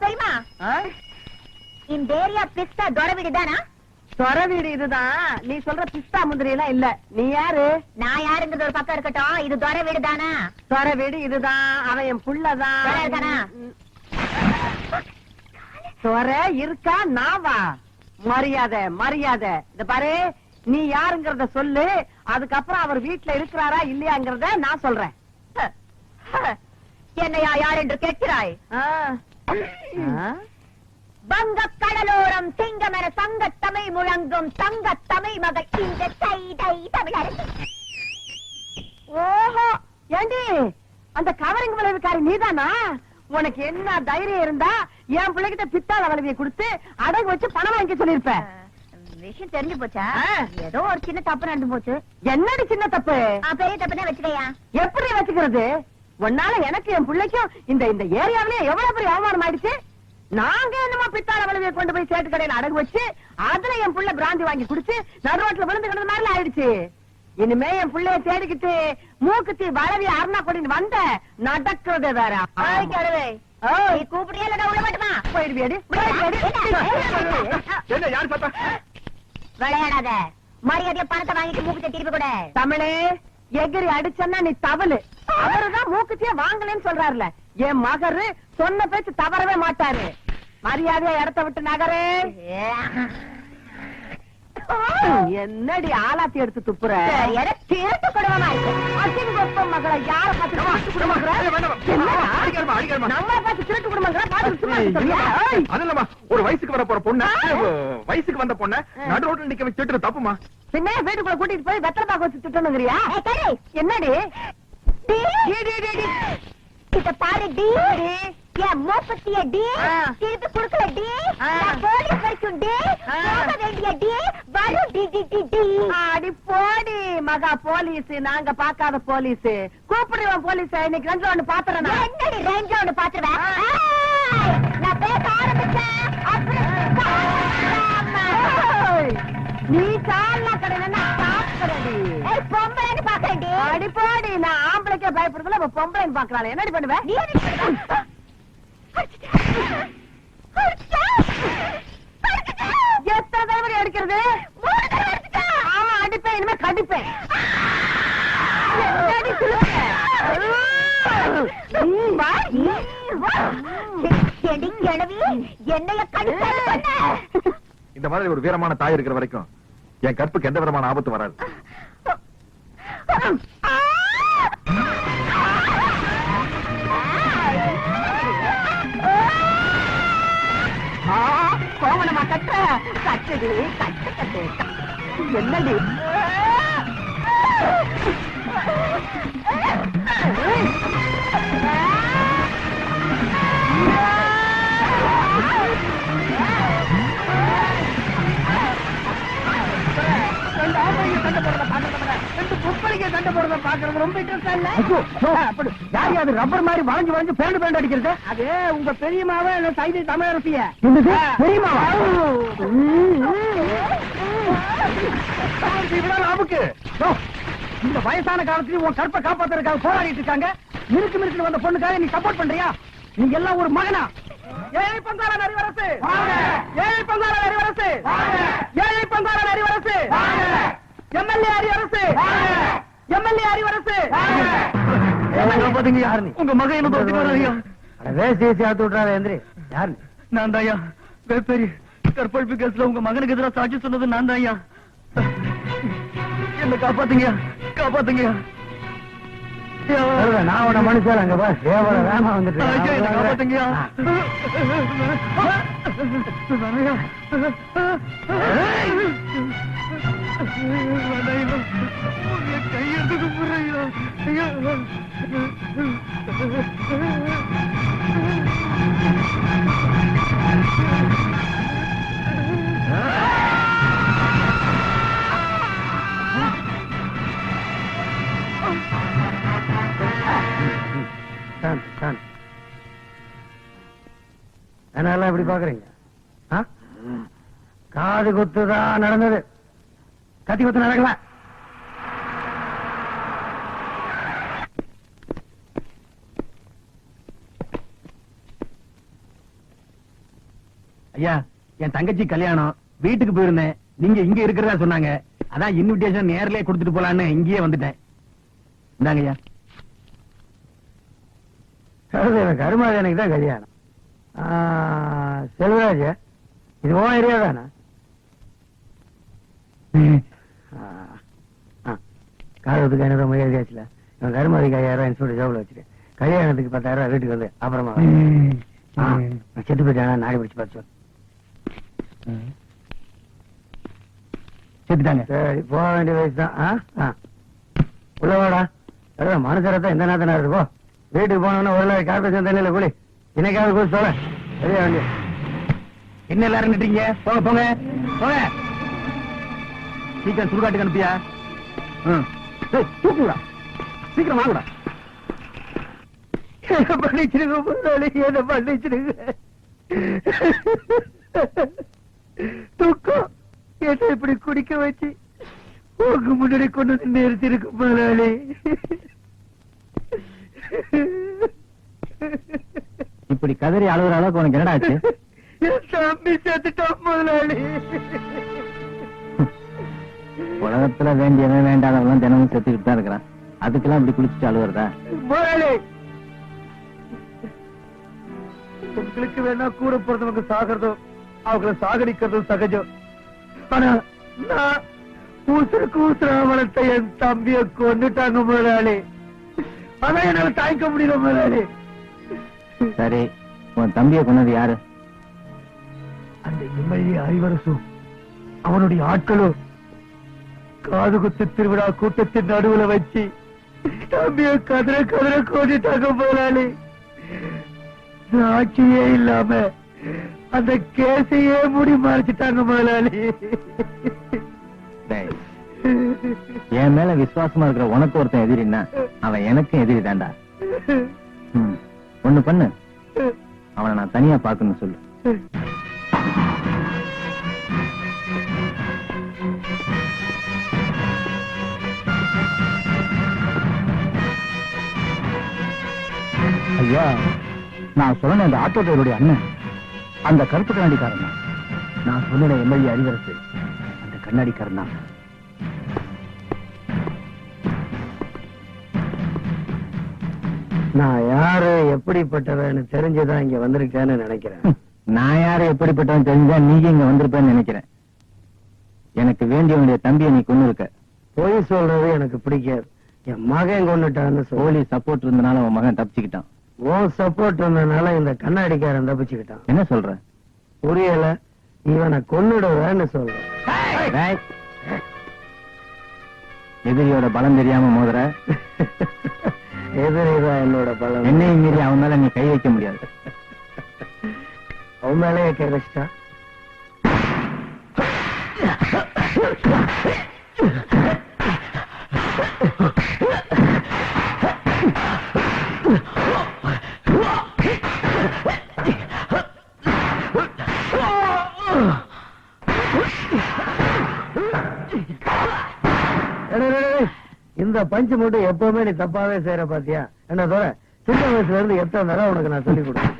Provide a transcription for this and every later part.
பெரியமா இந்த ஏரியா பிஸ்தா தொர வீடுதானா? தொர வீடு இதுதான். நீ சொல்ற பிஸ்தா முந்திரி எல்லாம் இல்ல. நீ யாரு? நான் யாருங்கிறது ஒரு பக்கம் இருக்கட்டும். இது தொர வீடு தானா? தொர வீடு இதுதான். அவன் என் புள்ளதான். தொர இருக்கா? நாவா? மரியாதை மரியாதை. இந்த பாரு, நீ யாருங்கிறத சொல்லு. அதுக்கப்புறம் அவர் வீட்டுல இருக்கிறாரா இல்லையாங்கிறத நான் சொல்றேன். என்னையா யார் என்று கேட்கிறாய்? வங்க கடலோரம் சிங்கம் என சங்கத்தமை முழங்கும் தங்கத்தமை மகள் இந்த தமிழரசி. ஓஹோ, ஏண்டி அந்த கவரிங் விளைவுக்காரி நீதானா? உனக்கு என்ன தைரியம் இருந்தா என் பிள்ளைகிட்ட பித்தாள வளவியை கொடுத்து அடகு வச்சு பணம் வாங்கி சொல்லிருப்ப. விஷயம் தெரிஞ்சு போச்சா? ஏதோ ஒரு சின்ன தப்பு நடந்து போச்சு. என்னடி சின்ன தப்பு? பெரிய தப்பு தான் வச்சுக்கையா. எப்படி வச்சுக்கிறது? உன்னால எனக்கு என் பிள்ளைக்கும் இந்த இந்த ஏரியாவிலே எவ்வளவு பெரிய அவமானம் ஆயிடுச்சு. நாங்க என்னமா பித்தாள வளவியை கொண்டு போய் சேட்டு கடையில அடகு வச்சு அதுல என் புள்ள பிராந்தி வாங்கி குடிச்சு நடு ரோட்ல விழுந்து கிடந்த மாதிரி ஆயிடுச்சு. இனிமே என் பிள்ளைய தேடிக்கிட்டு மூக்குத்தி வளவி அருணா கொடின்னு வந்த நடக்கிறது வேற. கூப்பிடியா இல்ல உள்ள மட்டுமா போயிடுவியடி. விளையாடாத, மரியாதைய பணத்தை வாங்கிட்டு மூக்குத்திய திருப்பி கூட. தமிழே, எகிரி அடிச்சன்னா நீ தவளு. அவருதான் மூக்குத்திய வாங்கலன்னு சொல்றாருல. என் மகரு சொன்ன பேச்சு தவறவே மாட்டாரு. மரியாதையா இடத்த விட்டு நகரே. என்னடி ஆலாத்தி எடுத்து துப்புற? திருட்டு குடும்பமா இருக்கு. அசிங்கப்பம் மகளை யார பார்த்து நம்மளை பார்த்து திருட்டு குடும்பங்களா? ஒரு வயசுக்கு வர போற பொண்ணு, வயசுக்கு வந்த பொண்ணு நடு ரோட்ல நிக்க வச்சு திட்டுறது தப்புமா? பின்ன வீட்டுக்குள்ள கூட்டிட்டு போய் வெத்தலை பாக்க வச்சு திட்டணுங்கிறியா? என்னடி இத பாரு டி, என் மூப்பத்திய டி திருப்பி குடுக்கல டி, போலீஸ் வரைக்கும் டி, போக வேண்டிய டி, வரும் டி டி டி டி. அடி போடி மகா போலீஸ். நாங்க பாக்காத போலீஸ். கூப்பிடுவோம் போலீஸ். இன்னைக்கு ரெண்டு ஒண்ணு பாத்துறேன். என்னடி ரெண்டு ஒண்ணு பாத்துருவேன்? நான் பேச ஆரம்பிச்சேன் நீ சாலா கடையில சாப்பிடுறடி. பொம்பளைன்னு பாக்குறேன்டி. அடி போடி. நான் ஆம்பளைக்கே பயப்படுறதுல இப்ப பொம்பளைன்னு பாக்குறாள். என்னடி பண்ணுவேன்? எத்தனை தடவை அடிக்கிறது? ஆமா அடிப்பேன். இனிமே கடிப்பேன். என்னைய கடிப்ப. இந்த மாதிரி ஒரு வீரமான தாய் இருக்கிற வரைக்கும் என் கற்புக்கு எந்த விதமான ஆபத்து வராது. கோவணமா கட்ட கட்டுது. கட்டு கட்டு. என்னடி சண்டை போடுறத பாக்குறது ரொம்ப இன்ட்ரெஸ்டா இல்ல? யாரு ரப்பர் மாதிரி வளைஞ்சு வளைஞ்சு பேண்டு பேண்டு அடிக்கிறது? அது உங்க பெரியமாவ சைதை தமிழரசிய. பெரியமாவா? நமக்கு இந்த வயசான காலத்துல உன் கற்பை காப்பாத்துறதுக்காக போராடிட்டு இருக்காங்க. மிருக்கு மிருக்கு வந்த பொண்ணுக்காக நீ சப்போர்ட் பண்றியா? நீ எல்லாம் ஒரு மகனா? ஏழை பந்தார நரிவரசு, ஏழை பந்தார நரிவரசு, ஏழை பந்தார நரிவரசு, எம்எல்ஏ அறிவரசு, எம்எல்ஏ அறிவரசு. உங்க மகன் என்ன தோத்துக்காரையா? யாரு? நான் தாயா பெரிய கற்பழிப்பு கேஸ்ல உங்க மகனுக்கு எதிராக சாட்சி சொன்னது நான் தாயா. என்ன காப்பாத்துங்க, காப்பாத்துங்க. நான் உன மனுஷன் அங்க வேமா வந்துட்டு காப்பாத்துங்க. கையெழுத்துக்கு முறையா? அதனால எப்படி பாக்குறீங்க? காது குத்துதான் நடந்தது, கத்தி குத்து நடக்கல. ஐயா, என் தங்கச்சி கல்யாணம் வீட்டுக்கு போயிருந்தேன். நீங்க இங்க இருக்கிறதா சொன்னாங்க. அதான் இன்விடேஷன் நேர்லயே கொடுத்துட்டு போலான்னு இங்கேயே வந்துட்டேன். இந்தாங்க ஐயா. கருமாதனுக்கு தான் கல்யாணம். செல்வராஜ, இது ஓ ஏரியா தானா? காலத்துக்கு 500 ரூபாய் எழுதியாச்சுல. கருமாதிக்கு 5000 இன்ஸ்பெக்டர் ஜாப்ல வச்சிருக்கேன். கல்யாணத்துக்கு 10,000 வீட்டுக்கு வந்து அப்புறமா செத்து போயிட்டானா நாடி பிடிச்சு பார்த்து செத்துட்டாங்க. சரி, போக வேண்டிய வயசுதான். உள்ளவாடா மனுஷரத்தான் எந்த நேரத்தினா இருக்கு. வீட்டுக்கு போனோம்னா ஒரு கார்பரேஷன் தண்ணியில கூலி இன்னைக்காவது கூட சொல்ல சரியா வேண்டிய. என்ன எல்லாரும் நின்றீங்க? போங்க போங்க போங்க. சீக்கிரம் சுடுகாட்டுக்கு அனுப்பியா? தூக்குடா, சீக்கிரம் வாங்கடா. என்ன பண்ணிச்சிருங்க முதலாளி, என்ன பண்ணிச்சிருங்க. தூக்கம் என்ன இப்படி குடிக்க வச்சு உங்க முன்னாடி கொண்டு வந்து நிறுத்திருக்கு முதலாளி. இப்படி கதறி அழுகுற அளவுக்கு உனக்கு என்னடா ஆச்சு? என் தம்பி செத்துட்டான் முதலாளி. உலகத்துல வேண்டியவன் வேண்டாதவன் தினமும் செத்துக்கிட்டு தான் இருக்கிறான். அதுக்கெல்லாம் இப்படி குளிச்சுட்டு அழுகுறதா முதலாளி? உங்களுக்கு வேணா கூட பிறந்தவங்க சாகிறதும் அவங்களை சாகடிக்கிறதும் சகஜம். ஆனா நான் ஊசருக்கு ஊசரா வளர்த்த என் தம்பிய கொண்டுட்டாங்க முதலாளி. அதான் என்னால தாய்க்க முடியல முதலாளி. சரி, உன் தம்பிய கொண்டது யாரு? அந்த எம்எல்ஏ அறிவரசும் அவனுடைய ஆட்களும் காதுகுத்து திருவிழா கூட்டத்தின் நடுவுல வச்சு தம்பிய கதற கதற கொண்டுட்டாங்க முதலாளி. சாட்சியே இல்லாம அந்த கேசையே மூடி மறைச்சிட்டாங்க முதலாளி. என் மேல விசுவாசமா இருக்கிற உனக்கு ஒருத்தன் எதிரின்னா அவன் எனக்கும் எதிரி தாண்டா. ஒண்ணு பண்ணு, அவனை நான் தனியா பாக்கணும்னு சொல்லு. ஐயா, நான் சொன்ன அந்த ஆட்டோ டிரைவருடைய அண்ணன் அந்த கருப்பு கண்ணாடிக்காரன் தான். நான் சொன்ன எம்எல்ஏ அறிவரசு அந்த கண்ணாடிக்காரன் தான். நான் யாரு எப்படிப்பட்டவன்னு தெரிஞ்சுதான் இங்க வந்திருக்கேன்னு நினைக்கிறேன். நான் யாரு எப்படிப்பட்டவன் தெரிஞ்சா நீங்க இங்க வந்திருப்பேன்னு நினைக்கிறேன். எனக்கு வேண்டியவனுடைய தம்பியை நீ கொண்டு இருக்க. பொய் சொல்றது எனக்கு பிடிக்காது. என் மகன் கொண்டுட்டான்னு சொல்லி சப்போர்ட் இருந்தனால உன் மகன் தப்பிச்சுக்கிட்டான். ஓ சப்போர்ட் இருந்தனால இந்த கண்ணாடிக்காரன் தப்பிச்சுக்கிட்டான். என்ன சொல்ற? புரியல. இவனை கொன்னுடுவேன்னு சொல்ற. எதிரியோட பலம் தெரியாம மோதுற. எதிரிதான் என்னோட பலம். என்னையும் மீறி அவன் மேல நீ கை வைக்க முடியாது. அவன் மேலே கை வச்சிட்டா இந்த பஞ்சு மட்டும் எப்பவுமே நீ தப்பாவே செய்யற பாத்தியா? என்ன தோற சின்ன வயசுல இருந்து எத்தனை தடவை உனக்கு நான் சொல்லி கொடுத்தேன்.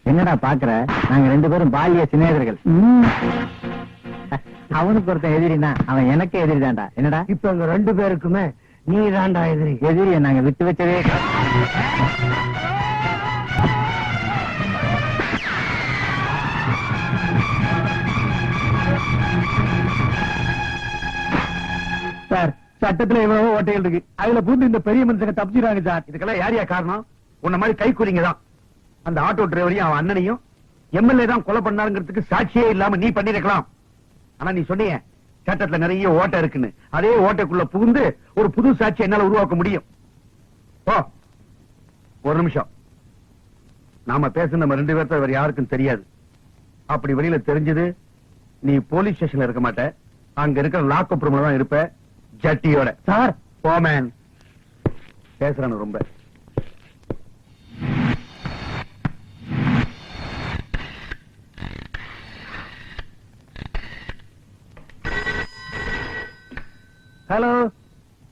என்னடா பாக்குற? நாங்க 2 பேரும் பால்ய சிநேகிதர்கள். அவனுக்கு ஒருத்தன் எதிரினா அவன் எனக்கு எதிரி தான்டா. என்னடா இப்ப உங்க 2 பேருக்குமே நீ தான்டா எதிரி. எதிரிய நாங்க விட்டு வச்சதே. சார், சட்டத்துல எவ்வளவோ ஓட்டைகள் இருக்கு. அதுல பூந்து இந்த பெரிய மனுஷங்க தப்பிச்சுறாங்க சார். இதுக்கெல்லாம் யாரையா காரணம்? உன்ன மாதிரி கைக்கூலிங்க தான். அந்த ஆட்டோ டிரைவரையும் அவன் அண்ணனையும் எம்எல்ஏ தான் கொலை பண்ணாருங்கிறதுக்கு சாட்சியே இல்லாம நீ பண்ணிருக்கலாம். ஆனா நீ சொன்னீங்க சட்டத்துல நிறைய ஓட்டை இருக்குன்னு. அதே ஓட்டைக்குள்ள புகுந்து ஒரு புது சாட்சி என்னால உருவாக்க முடியும். ஓ, ஒரு நிமிஷம். நாம பேச நம்ம 2 பேர்த்த வேற யாருக்கும் தெரியாது. அப்படி வெளியில தெரிஞ்சது நீ போலீஸ் ஸ்டேஷன்ல இருக்க மாட்ட. அங்க இருக்கிற லாக்அப் ரூம்ல தான் இருப்ப ஜட்டியோட. சார் போமேன் பேசுறானு ரொம்ப. ஹலோ.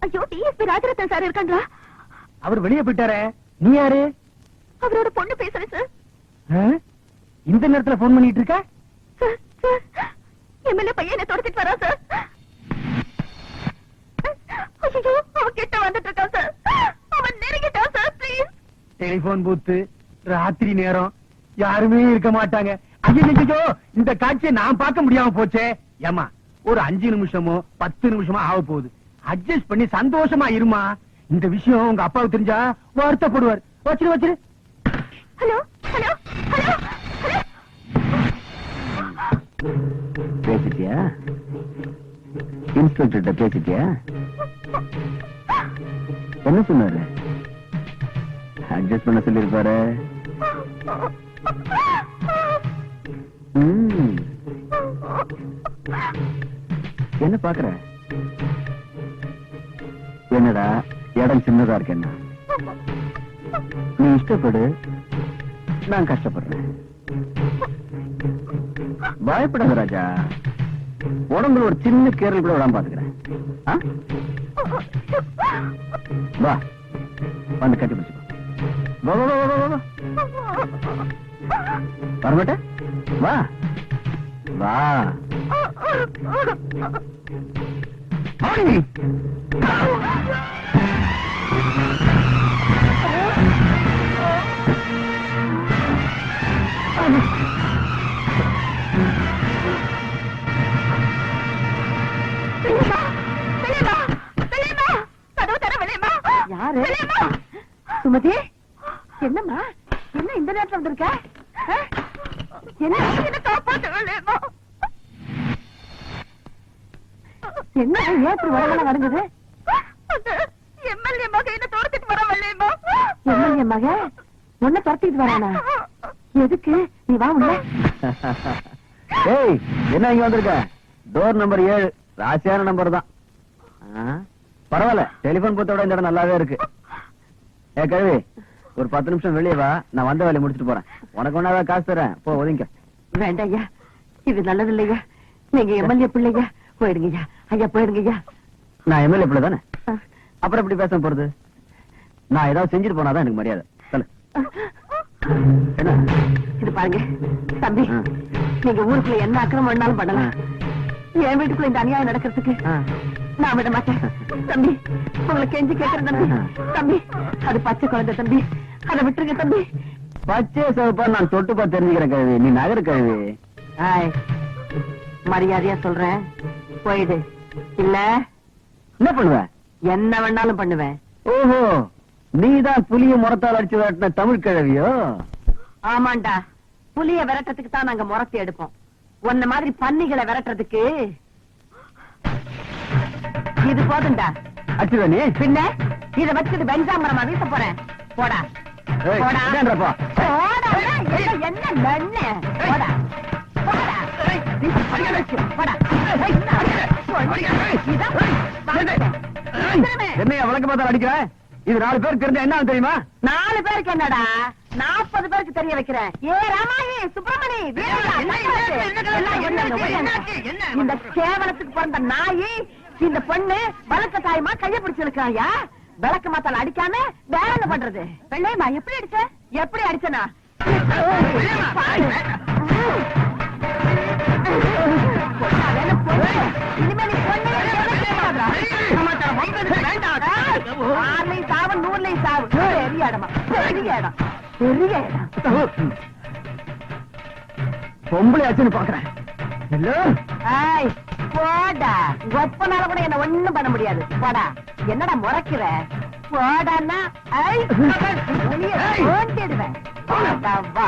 ஐயோ, டிஎஸ்பி ராஜரத்னம் சார் இருக்காங்களா? அவர் வெளியே போயிட்டாரே. நீ யாரு? அவரோட பொண்ணு பேசுறேன் சார். இந்த நேரத்துல போன் பண்ணிட்டு இருக்க? எம்எல்ஏ பையனை தொடச்சிட்டு வரா சார். ஐயோ, அவன் கிட்ட வந்துட்டு இருக்கான் சார். அவன் நெருங்கிட்டான் சார். ப்ளீஸ். டெலிபோன் பூத்து ராத்திரி நேரம் யாருமே இருக்க மாட்டாங்க. ஐயோ, இந்த காட்சியை நான் பார்க்க முடியாம போச்சே. ஏமா, ஒரு 5 நிமிஷமோ 10 நிமிஷமோ ஆக போகுது. அட்ஜஸ்ட் பண்ணி சந்தோஷமா இருமா. இந்த விஷயம் உங்க அப்பாவுக்கு தெரிஞ்சா வருத்தப்படுவார். வச்சிரு. Hello hello hello hello. பேசிட்டியா? இன்ஸ்பெக்டர் பேசிட்டியா? என்ன சொன்னாரு? அட்ஜஸ்ட் பண்ண சொல்லிருப்பாரு. என்ன பாக்குற? என்னடா இடம் சின்னதா இருக்கு. என்ன நீ இஷ்டப்படு, நான் கஷ்டப்படுறேன். பயப்படாத ராஜா, உடம்புல ஒரு சின்ன கேரல் கூட விடாம பாத்துக்கிறேன். வா, வந்து கட்டி பிடிச்சுக்கோ. வரமாட்ட? வா வா. யாரு? சுமதி, என்னம்மா? என்ன இந்த நேரத்துல வந்திருக்க? என்ன என்ன ஏற்று வரவெல்லாம் நடந்தது? எம்எல்ஏ மக என்ன துரத்திட்டு வரவல்லேமா? எம்எல்ஏ மக உன்னை துரத்திட்டு வரானா? எதுக்கு? நீ வா உள்ள. ஏய், என்ன இங்க வந்திருக்க? டோர் நம்பர் 7, ராசியான நம்பர் தான். பரவாயில்ல, டெலிபோன் பூத்தோட இந்த இடம் நல்லாவே இருக்கு. ஏ கழுவி, ஒரு 10 நிமிஷம் வெளியே வா, நான் வந்த வேலையை முடிச்சுட்டு போறேன். உனக்கு ஒன்னாதான் காசு தரேன், போ ஒதுங்க. வேண்டாம் ஐயா, இது நல்லது இல்லையா. நீங்க எம்எல்ஏ பிள்ளைங்க, போயிடுங்கய்யா. ஐயா போயிடுங்கய்யா. நான் எம்எல்ஏ பிள்ளை தானே, அப்புறம் எப்படி பேச போறது? நான் ஏதாவது செஞ்சுட்டு போனாதான் எனக்கு மரியாதை. சொல்லு. என்ன இது பாருங்க தம்பி, நீங்க ஊருக்குள்ள என்ன அக்கிரமம் வேணாலும் பண்ணலாம். என் வீட்டுக்குள்ள இந்த அநியாயம் நடக்கிறதுக்கு நான் விட மாட்டேன் தம்பி. உங்களை கெஞ்சி கேட்கிறேன் தம்பி. தம்பி, அது பச்சை குழந்தை தம்பி, அதை விட்டுருங்க தம்பி. பச்சை சிவப்பா நான் தொட்டு பார்த்து தெரிஞ்சுக்கிறேன் கழுவி, நீ நகரு கழுவி. மரியாதையா சொல்றேன், போயிடு. இல்ல என்ன பண்ணுவ? என்ன வேணாலும் பண்ணுவேன். ஓஹோ, நீதான் புலிய முறத்தால் அடிச்சு விரட்டின தமிழ் கிழவியோ? ஆமாண்டா, புலிய விரட்டுறதுக்கு தான் நாங்க முறத்தி எடுப்போம். உன்ன மாதிரி பன்னிகளை விரட்டுறதுக்கு இது போதுண்டா. அச்சுவனி பின்ன இத வச்சுட்டு வெஞ்சாமரமா வீச போறேன். போடா போடா போடா. என்ன நன்னு? போடா போடா போடா. என்னையா வழக்கு பார்த்தா அடிக்கிற? இது 4 பேருக்கு தெரிஞ்ச என்ன தெரியுமா? 4 பேருக்கு என்னடா, 40 பேருக்கு தெரிய வைக்கிறேன். ஏ ராமாயி, சுப்பிரமணி, இந்த கேவலத்துக்கு பிறந்த நாயி, இந்த பொண்ணு வழக்க தாயமா கைய பிடிச்சு இருக்காயா. விளக்கு மாத்தால அடிக்காம வேற என்ன பண்றது? வெள்ளையம்மா, எப்படி அடிச்ச? எப்படி அடிச்சனா? இனிமே நீ பொண்ணு சாவு, 100 சாவு. பெரிய இடமா, பெரிய இடம், பெரிய இடம். பொம்பளை ஆச்சுன்னு பாக்குறேன். போடா, கொப்பனால கூட என்ன ஒண்ணும் பண்ண முடியாது. போடா. என்னடா முறைக்கிற? போடான்னா ஓட்டிடுவேன். வா.